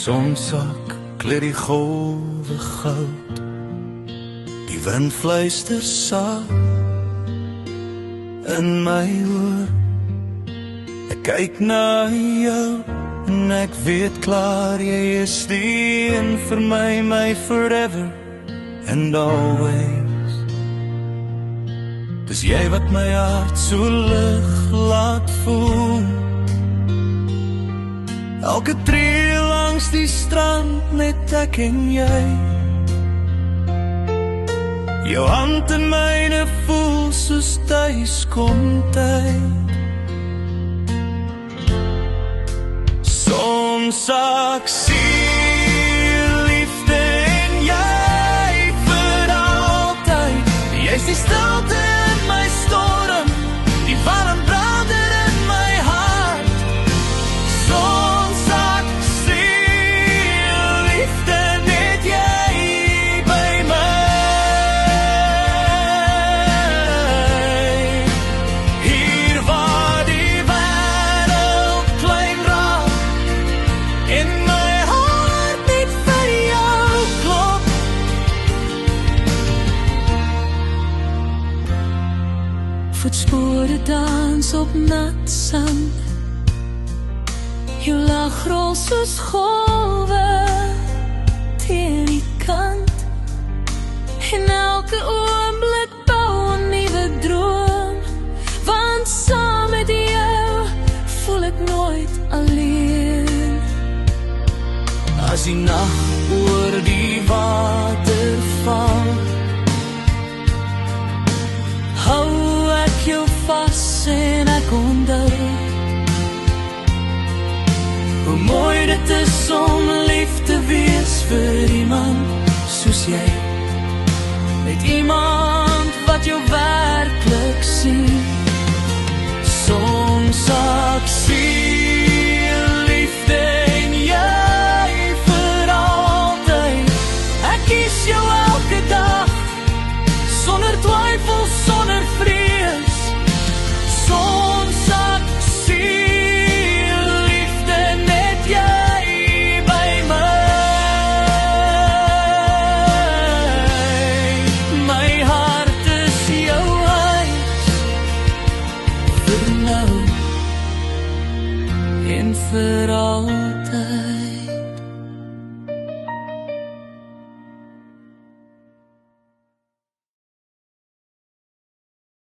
sonsak kleur die golwe goud. Die wind fluister saam in my oor. Ek kyk na jou en ek weet klaar jy is die een vir my, my forever and always. Dis jy wat my hart so lig laat voel. Elke tree langs die strand, net ek en jy. Jou hand in myne voel soos thuis kom tyd. Soms ek sien liefde en jy vir altyd. Jy's die stilte in my storm, die warm brander in my hart. Soms ek sien liefde net jy by my. Hier waar die wêreld klein raak en my hart net vir jou klop. Voetspore dans op nat sand. Jou lach rol soos golwe teen die kant. En elke oomblik bou 'n nuwe droom. Want saam met jou voel ek nooit alleen. As die nag oor die water val, Hou ek jou vas en ek onthou hoe mooi dit is om lief te wees vir iemand soos jy. met iemand wat jou werklik sien. Soms ek sien liefde en jy vir altyd. Ek kies jou elke dag, sonder twyfel, sonder vrees. Soms ek sien liefde net jy by my. My hart is jou huis vir nou en vir